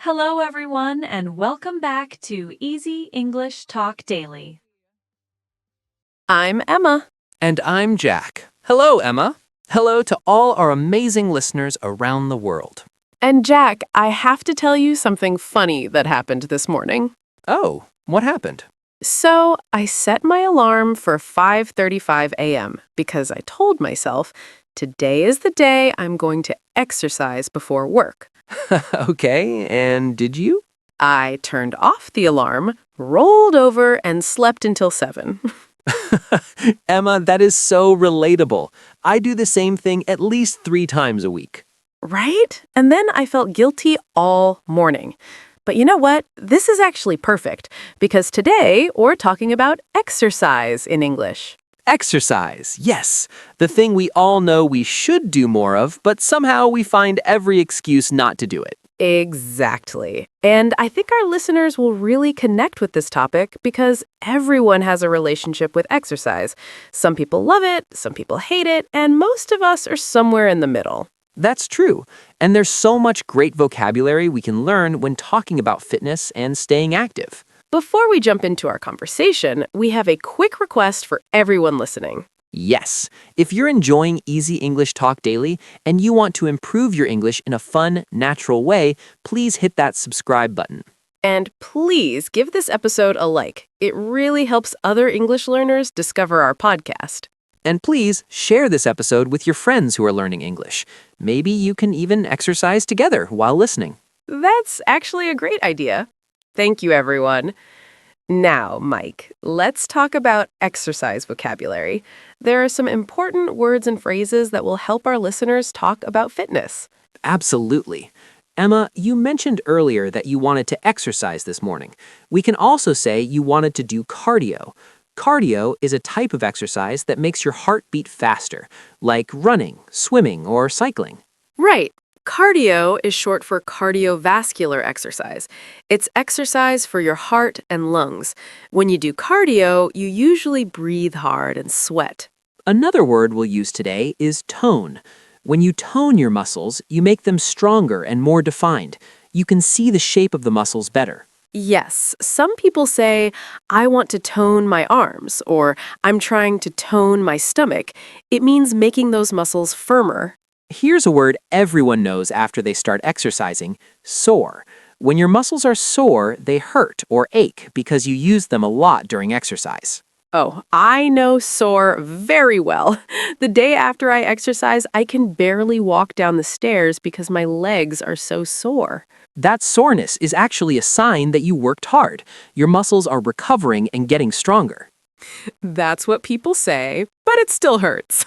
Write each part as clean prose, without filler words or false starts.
Hello, everyone, and welcome back to Easy English Talk Daily. I'm Emma. And I'm Jack. Hello, Emma. Hello to all our amazing listeners around the world. And Jack, I have to tell you something funny that happened this morning. Oh, what happened? So, I set my alarm for 5:35 a.m. because I told myself, today is the day I'm going to exercise before work. Okay, and did you? I turned off the alarm, rolled over, and slept until 7. Emma, that is so relatable. I do the same thing at least 3 times a week. Right? And then I felt guilty all morning. But you know what? This is actually perfect because today we're talking about exercise in English. Exercise, yes. The thing we all know we should do more of, but somehow we find every excuse not to do it. Exactly. And I think our listeners will really connect with this topic because everyone has a relationship with exercise. Some people love it, some people hate it, and most of us are somewhere in the middle. That's true. And there's so much great vocabulary we can learn when talking about fitness and staying active. Before we jump into our conversation, we have a quick request for everyone listening. Yes, if you're enjoying Easy English Talk Daily and you want to improve your English in a fun, natural way, please hit that subscribe button. And please give this episode a like. It really helps other English learners discover our podcast. And please share this episode with your friends who are learning English. Maybe you can even exercise together while listening. That's actually a great idea. Thank you, everyone. Now, Mike, let's talk about exercise vocabulary. There are some important words and phrases that will help our listeners talk about fitness. Absolutely. Emma, you mentioned earlier that you wanted to exercise this morning. We can also say you wanted to do cardio. Cardio is a type of exercise that makes your heart beat faster, like running, swimming, or cycling. Right. Cardio is short for cardiovascular exercise. It's exercise for your heart and lungs. When you do cardio, you usually breathe hard and sweat. Another word we'll use today is tone. When you tone your muscles, you make them stronger and more defined. You can see the shape of the muscles better. Yes, some people say, I want to tone my arms, or I'm trying to tone my stomach. It means making those muscles firmer. Here's a word everyone knows after they start exercising, sore. When your muscles are sore, they hurt or ache because you use them a lot during exercise. Oh, I know sore very well. The day after I exercise, I can barely walk down the stairs because my legs are so sore. That soreness is actually a sign that you worked hard. Your muscles are recovering and getting stronger. That's what people say, but it still hurts.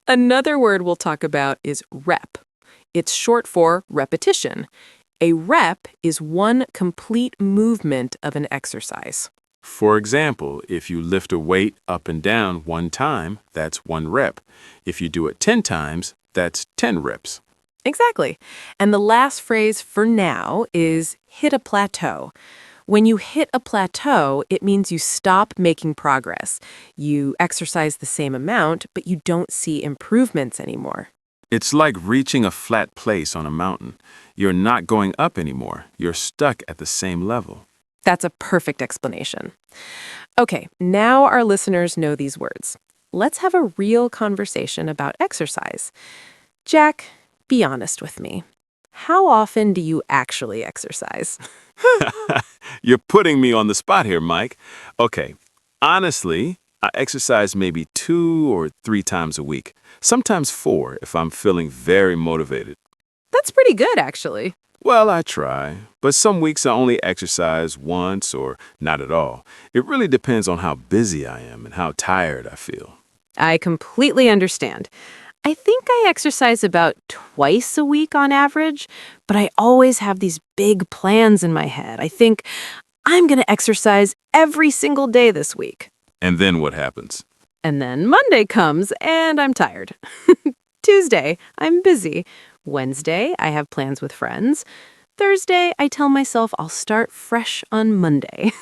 Another word we'll talk about is rep. It's short for repetition. A rep is one complete movement of an exercise. For example, if you lift a weight up and down 1 time, that's 1 rep. If you do it 10 times, that's 10 reps. Exactly. And the last phrase for now is hit a plateau. When you hit a plateau, it means you stop making progress. You exercise the same amount, but you don't see improvements anymore. It's like reaching a flat place on a mountain. You're not going up anymore. You're stuck at the same level. That's a perfect explanation. Okay, now our listeners know these words. Let's have a real conversation about exercise. Jack, be honest with me. How often do you actually exercise? You're putting me on the spot here, Mike. Okay, honestly, I exercise maybe 2 or 3 times a week. Sometimes 4 if I'm feeling very motivated. That's pretty good, actually. Well, I try, but some weeks I only exercise once or not at all. It really depends on how busy I am and how tired I feel. I completely understand. I think I exercise about twice a week on average, but I always have these big plans in my head. I think I'm going to exercise every single day this week. And then what happens? And then Monday comes and I'm tired. Tuesday, I'm busy. Wednesday, I have plans with friends. Thursday, I tell myself I'll start fresh on Monday.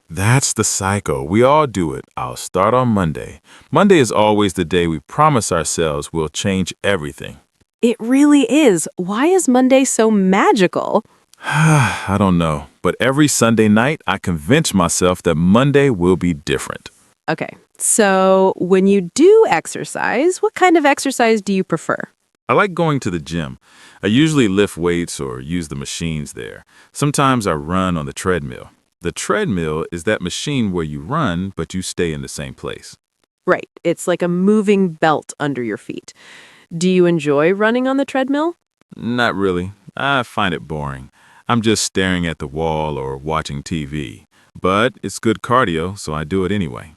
That's the cycle. We all do it. I'll start on Monday. Monday is always the day we promise ourselves we'll change everything. It really is. Why is Monday so magical? I don't know, but every Sunday night I convince myself that Monday will be different. Okay, so when you do exercise, what kind of exercise do you prefer? I like going to the gym. I usually lift weights or use the machines there. Sometimes I run on the treadmill. The treadmill is that machine where you run, but you stay in the same place. Right, it's like a moving belt under your feet. Do you enjoy running on the treadmill? Not really. I find it boring. I'm just staring at the wall or watching TV. But it's good cardio, so I do it anyway.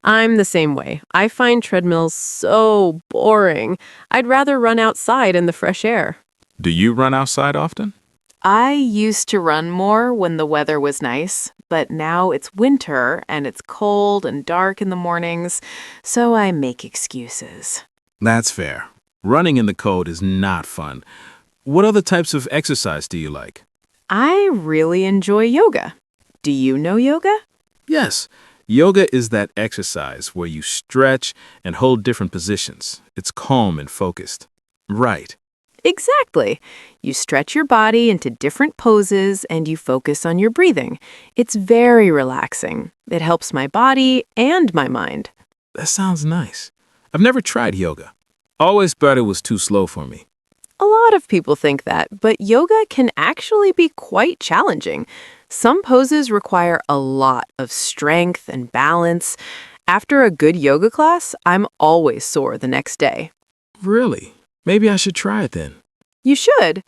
I'm the same way. I find treadmills so boring. I'd rather run outside in the fresh air. Do you run outside often? I used to run more when the weather was nice, but now it's winter and it's cold and dark in the mornings, so I make excuses. That's fair. Running in the cold is not fun. What other types of exercise do you like? I really enjoy yoga. Do you know yoga? Yes. Yoga is that exercise where you stretch and hold different positions. It's calm and focused. Right. Exactly. You stretch your body into different poses and you focus on your breathing. It's very relaxing. It helps my body and my mind. That sounds nice. I've never tried yoga. Always thought it was too slow for me. A lot of people think that, but yoga can actually be quite challenging. Some poses require a lot of strength and balance. After a good yoga class, I'm always sore the next day. Really? Maybe I should try it then. You should.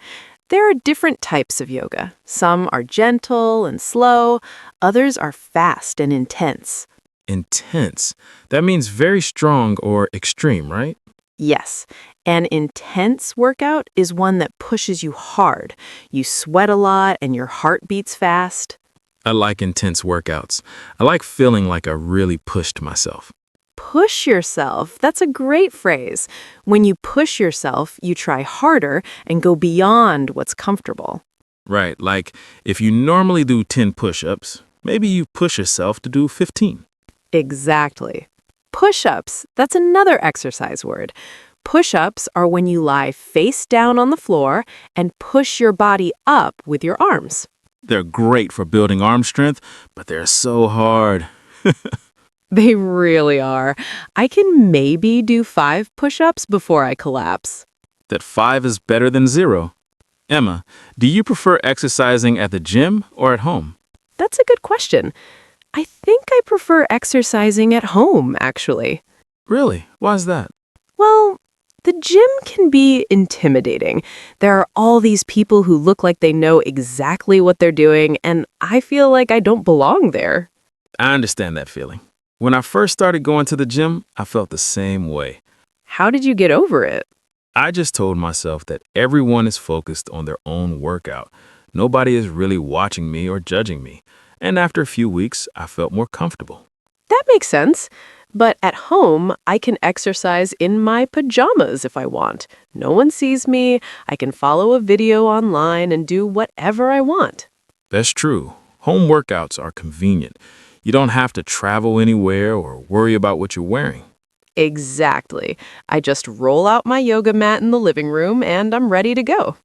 There are different types of yoga. Some are gentle and slow, others are fast and intense. Intense. That means very strong or extreme, right? Yes, an intense workout is one that pushes you hard. You sweat a lot and your heart beats fast. I like intense workouts. I like feeling like I really pushed myself. Push yourself. That's a great phrase. When you push yourself, you try harder and go beyond what's comfortable. Right, like if you normally do 10 push-ups, maybe you push yourself to do 15. Exactly. Push-ups, that's another exercise word. Push-ups are when you lie face down on the floor and push your body up with your arms. They're great for building arm strength, but they're so hard. They really are. I can maybe do 5 push-ups before I collapse. That 5 is better than 0. Emma, do you prefer exercising at the gym or at home? That's a good question. I think I prefer exercising at home, actually. Really? Why's that? Well, the gym can be intimidating. There are all these people who look like they know exactly what they're doing, and I feel like I don't belong there. I understand that feeling. When I first started going to the gym, I felt the same way. How did you get over it? I just told myself that everyone is focused on their own workout. Nobody is really watching me or judging me. And after a few weeks, I felt more comfortable. That makes sense. But at home, I can exercise in my pajamas if I want. No one sees me. I can follow a video online and do whatever I want. That's true. Home workouts are convenient. You don't have to travel anywhere or worry about what you're wearing. Exactly. I just roll out my yoga mat in the living room and I'm ready to go.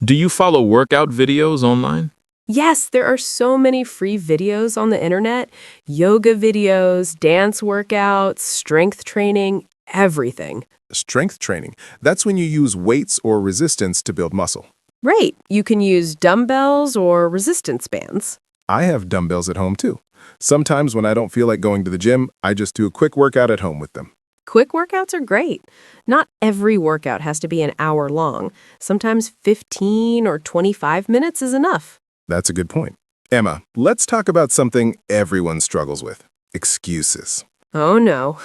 Do you follow workout videos online? Yes, there are so many free videos on the internet. Yoga videos, dance workouts, strength training, everything. Strength training. That's when you use weights or resistance to build muscle. Right. You can use dumbbells or resistance bands. I have dumbbells at home too. Sometimes when I don't feel like going to the gym, I just do a quick workout at home with them. Quick workouts are great. Not every workout has to be an hour long. Sometimes 15 or 25 minutes is enough. That's a good point. Emma, let's talk about something everyone struggles with. Excuses. Oh no.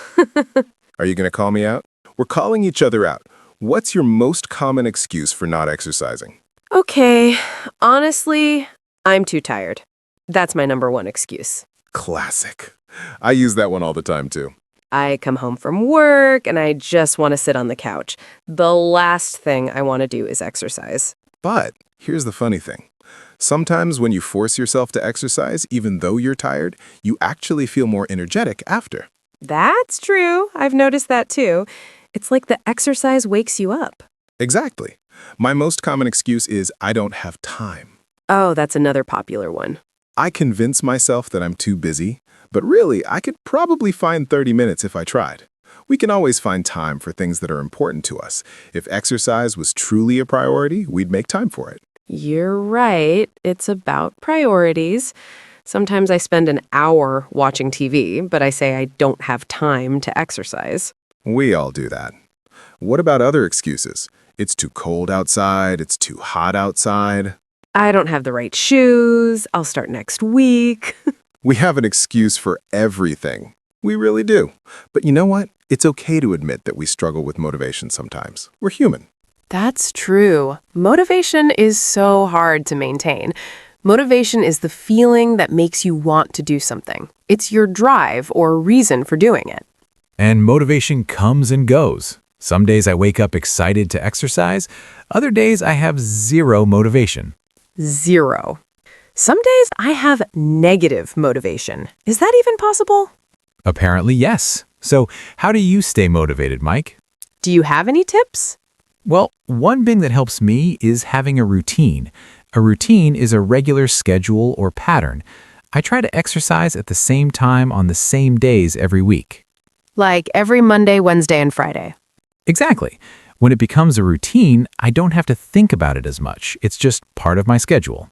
Are you going to call me out? We're calling each other out. What's your most common excuse for not exercising? Okay, honestly, I'm too tired. That's my number one excuse. Classic. I use that one all the time too. I come home from work and I just want to sit on the couch. The last thing I want to do is exercise. But here's the funny thing. Sometimes when you force yourself to exercise, even though you're tired, you actually feel more energetic after. That's true. I've noticed that too. It's like the exercise wakes you up. Exactly. My most common excuse is I don't have time. Oh, that's another popular one. I convince myself that I'm too busy, but really, I could probably find 30 minutes if I tried. We can always find time for things that are important to us. If exercise was truly a priority, we'd make time for it. You're right. It's about priorities. Sometimes I spend an hour watching TV, but I say I don't have time to exercise. We all do that. What about other excuses? It's too cold outside, it's too hot outside. I don't have the right shoes. I'll start next week. We have an excuse for everything. We really do. But you know what? It's okay to admit that we struggle with motivation sometimes. We're human. That's true. Motivation is so hard to maintain. Motivation is the feeling that makes you want to do something. It's your drive or reason for doing it. And motivation comes and goes. Some days I wake up excited to exercise. Other days I have zero motivation. Zero. Some days I have negative motivation. Is that even possible? Apparently, yes. So how do you stay motivated, Mike? Do you have any tips? Well, one thing that helps me is having a routine. A routine is a regular schedule or pattern. I try to exercise at the same time on the same days every week. Like every Monday, Wednesday, and Friday. Exactly. When it becomes a routine, I don't have to think about it as much. It's just part of my schedule.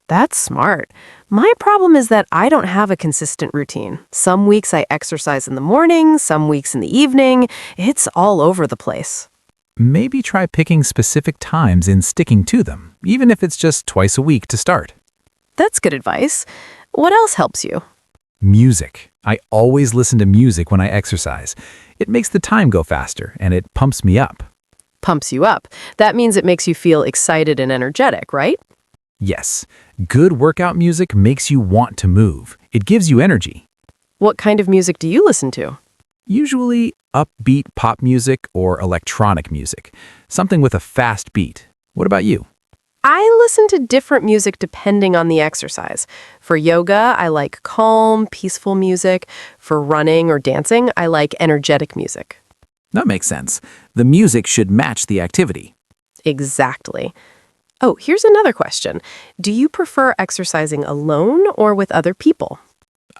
That's smart. My problem is that I don't have a consistent routine. Some weeks I exercise in the morning, some weeks in the evening. It's all over the place. Maybe try picking specific times and sticking to them, even if it's just twice a week to start. That's good advice. What else helps you? Music. I always listen to music when I exercise. It makes the time go faster, and it pumps me up. Pumps you up. That means it makes you feel excited and energetic, right? Yes, good workout music makes you want to move. It gives you energy. What kind of music do you listen to? Usually upbeat pop music or electronic music, something with a fast beat. What about you? I listen to different music depending on the exercise. For yoga, I like calm, peaceful music. For running or dancing, I like energetic music. That makes sense. The music should match the activity. Exactly. Oh, here's another question. Do you prefer exercising alone or with other people?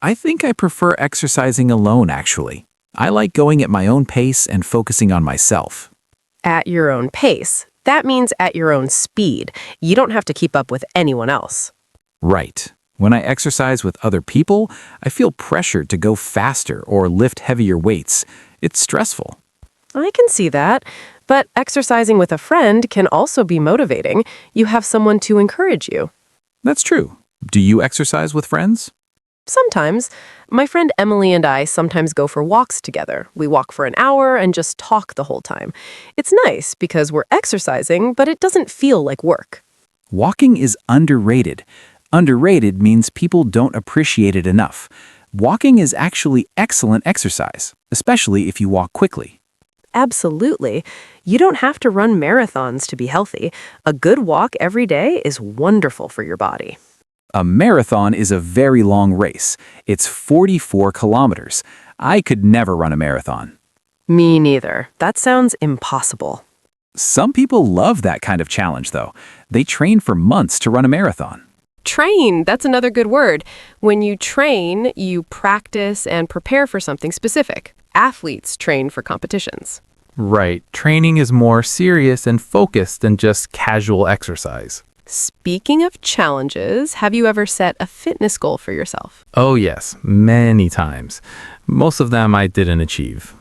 I think I prefer exercising alone, actually. I like going at my own pace and focusing on myself. At your own pace. That means at your own speed. You don't have to keep up with anyone else. Right. When I exercise with other people, I feel pressured to go faster or lift heavier weights. It's stressful. I can see that. But exercising with a friend can also be motivating. You have someone to encourage you. That's true. Do you exercise with friends? Sometimes. My friend Emily and I sometimes go for walks together. We walk for an hour and just talk the whole time. It's nice because we're exercising, but it doesn't feel like work. Walking is underrated. Underrated means people don't appreciate it enough. Walking is actually excellent exercise, especially if you walk quickly. Absolutely. You don't have to run marathons to be healthy. A good walk every day is wonderful for your body. A marathon is a very long race. It's 44 kilometers. I could never run a marathon. Me neither. That sounds impossible. Some people love that kind of challenge, though. They train for months to run a marathon. Train, that's another good word. When you train, you practice and prepare for something specific. Athletes train for competitions. Right. Training is more serious and focused than just casual exercise. Speaking of challenges, have you ever set a fitness goal for yourself? Oh yes, many times. Most of them I didn't achieve.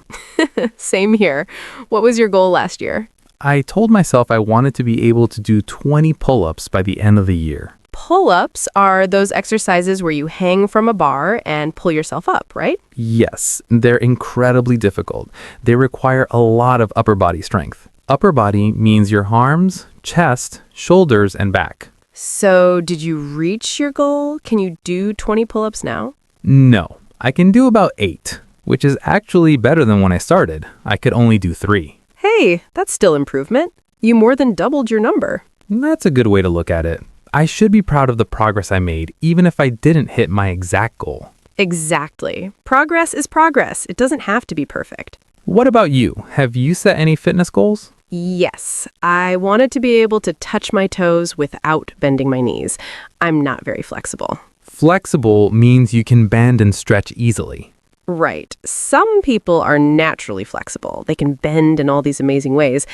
Same here. What was your goal last year? I told myself I wanted to be able to do 20 pull-ups by the end of the year. Pull-ups are those exercises where you hang from a bar and pull yourself up, right? Yes, they're incredibly difficult. They require a lot of upper body strength. Upper body means your arms, chest, shoulders, and back. So, did you reach your goal? Can you do 20 pull-ups now? No, I can do about 8, which is actually better than when I started. I could only do 3. Hey, that's still improvement. You more than doubled your number. That's a good way to look at it. I should be proud of the progress I made, even if I didn't hit my exact goal. Exactly. Progress is progress. It doesn't have to be perfect. What about you? Have you set any fitness goals? Yes, I wanted to be able to touch my toes without bending my knees. I'm not very flexible. Flexible means you can bend and stretch easily. Right. Some people are naturally flexible. They can bend in all these amazing ways.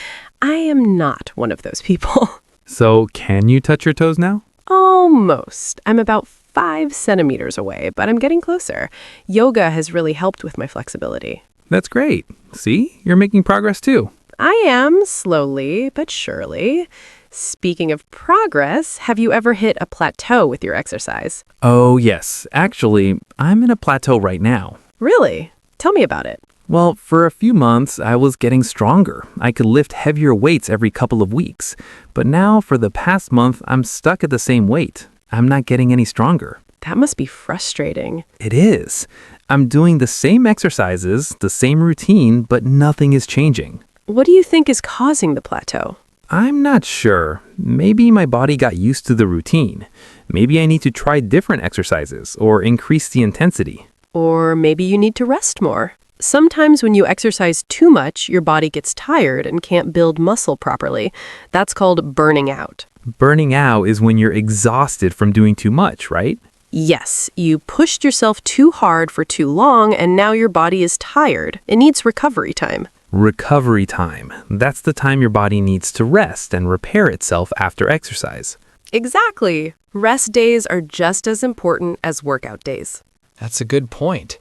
I am not one of those people. So, can you touch your toes now? Almost. I'm about 5 centimeters away, but I'm getting closer. Yoga has really helped with my flexibility. That's great. See, you're making progress too. I am, slowly but surely. Speaking of progress, have you ever hit a plateau with your exercise? Oh, yes. Actually, I'm in a plateau right now. Really? Tell me about it. Well, for a few months, I was getting stronger. I could lift heavier weights every couple of weeks. But now, for the past month, I'm stuck at the same weight. I'm not getting any stronger. That must be frustrating. It is. I'm doing the same exercises, the same routine, but nothing is changing. What do you think is causing the plateau? I'm not sure. Maybe my body got used to the routine. Maybe I need to try different exercises or increase the intensity. Or maybe you need to rest more. Sometimes when you exercise too much, your body gets tired and can't build muscle properly. That's called burning out. Burning out is when you're exhausted from doing too much, right? Yes, you pushed yourself too hard for too long and now your body is tired. It needs recovery time. Recovery time. That's the time your body needs to rest and repair itself after exercise. Exactly. Rest days are just as important as workout days. That's a good point.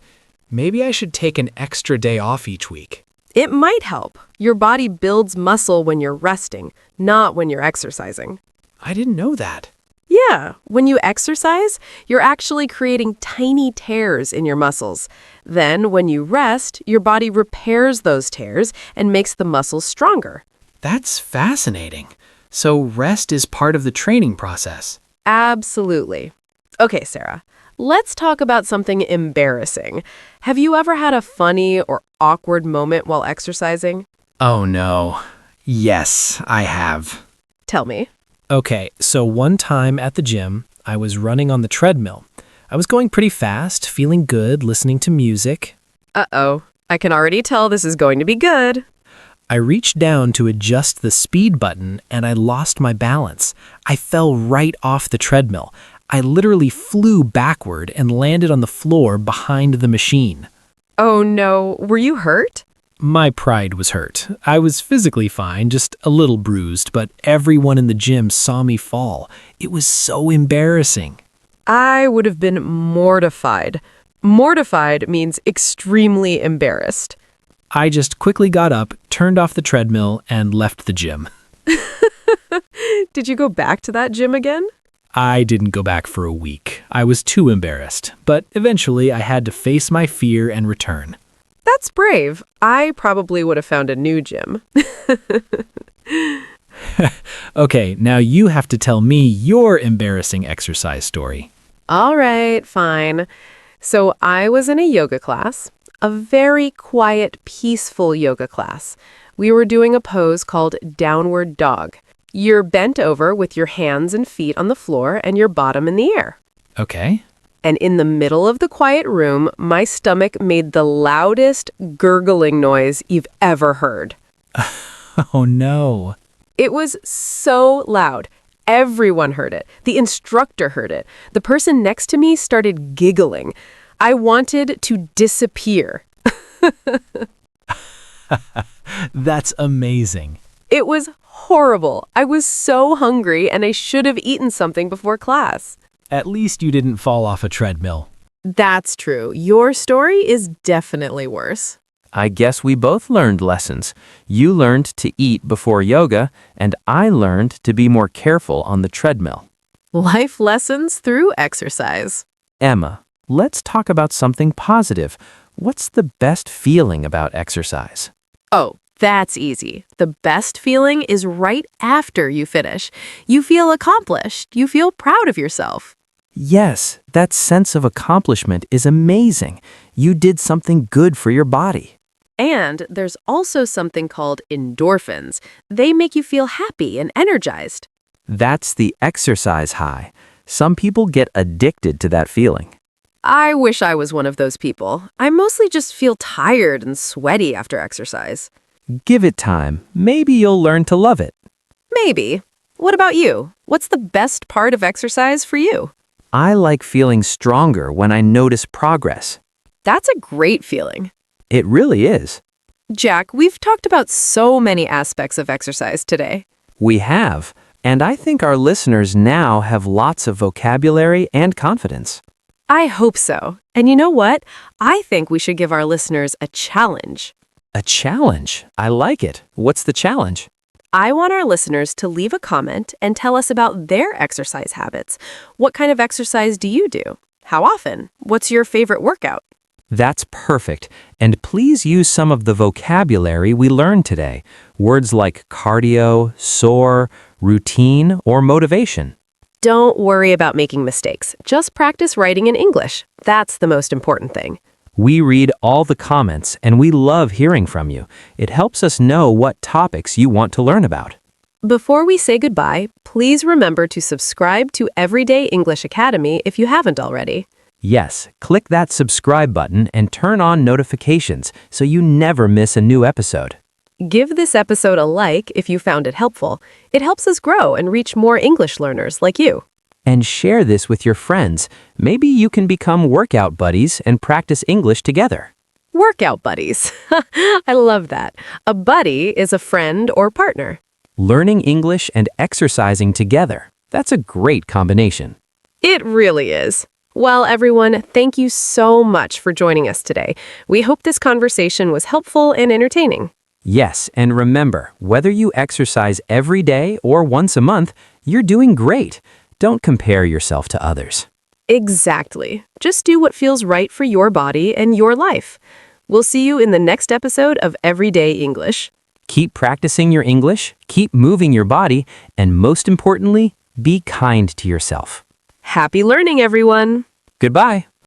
Maybe I should take an extra day off each week. It might help. Your body builds muscle when you're resting, not when you're exercising. I didn't know that. Yeah, when you exercise, you're actually creating tiny tears in your muscles. Then, when you rest, your body repairs those tears and makes the muscles stronger. That's fascinating. So rest is part of the training process. Absolutely. Okay, Sarah, let's talk about something embarrassing. Have you ever had a funny or awkward moment while exercising? Oh no. Yes, I have. Tell me. Okay, so one time at the gym, I was running on the treadmill. I was going pretty fast, feeling good, listening to music. Uh-oh, I can already tell this is going to be good. I reached down to adjust the speed button and I lost my balance. I fell right off the treadmill. I literally flew backward and landed on the floor behind the machine. Oh no, were you hurt? My pride was hurt. I was physically fine, just a little bruised, but everyone in the gym saw me fall. It was so embarrassing. I would have been mortified. Mortified means extremely embarrassed. I just quickly got up, turned off the treadmill, and left the gym. Did you go back to that gym again? I didn't go back for a week. I was too embarrassed, but eventually I had to face my fear and return. That's brave. I probably would have found a new gym. Okay, now you have to tell me your embarrassing exercise story. All right, fine. So I was in a yoga class, a very quiet, peaceful yoga class. We were doing a pose called downward dog. You're bent over with your hands and feet on the floor and your bottom in the air. Okay. And in the middle of the quiet room, my stomach made the loudest gurgling noise you've ever heard. Oh no. It was so loud. Everyone heard it. The instructor heard it. The person next to me started giggling. I wanted to disappear. That's amazing. It was horrible. I was so hungry and I should have eaten something before class. At least you didn't fall off a treadmill. That's true. Your story is definitely worse. I guess we both learned lessons. You learned to eat before yoga, and I learned to be more careful on the treadmill. Life lessons through exercise. Emma, let's talk about something positive. What's the best feeling about exercise? Oh, that's easy. The best feeling is right after you finish. You feel accomplished. You feel proud of yourself. Yes, that sense of accomplishment is amazing. You did something good for your body. And there's also something called endorphins. They make you feel happy and energized. That's the exercise high. Some people get addicted to that feeling. I wish I was one of those people. I mostly just feel tired and sweaty after exercise. Give it time. Maybe you'll learn to love it. Maybe. What about you? What's the best part of exercise for you? I like feeling stronger when I notice progress. That's a great feeling. It really is. Jack, we've talked about so many aspects of exercise today. We have, and I think our listeners now have lots of vocabulary and confidence. I hope so. And you know what? I think we should give our listeners a challenge. A challenge. I like it. What's the challenge? I want our listeners to leave a comment and tell us about their exercise habits. What kind of exercise do you do? How often? What's your favorite workout? That's perfect. And please use some of the vocabulary we learned today. Words like cardio, soar, routine, or motivation. Don't worry about making mistakes. Just practice writing in English. That's the most important thing. We read all the comments and we love hearing from you. It helps us know what topics you want to learn about. Before we say goodbye, please remember to subscribe to Everyday English Academy if you haven't already. Yes, click that subscribe button and turn on notifications so you never miss a new episode. Give this episode a like if you found it helpful. It helps us grow and reach more English learners like you. And share this with your friends. Maybe you can become workout buddies and practice English together. Workout buddies. I love that. A buddy is a friend or partner. Learning English and exercising together. That's a great combination. It really is. Well, everyone, thank you so much for joining us today. We hope this conversation was helpful and entertaining. Yes, and remember, whether you exercise every day or once a month, you're doing great. Don't compare yourself to others. Exactly. Just do what feels right for your body and your life. We'll see you in the next episode of Everyday English. Keep practicing your English, keep moving your body, and most importantly, be kind to yourself. Happy learning, everyone! Goodbye.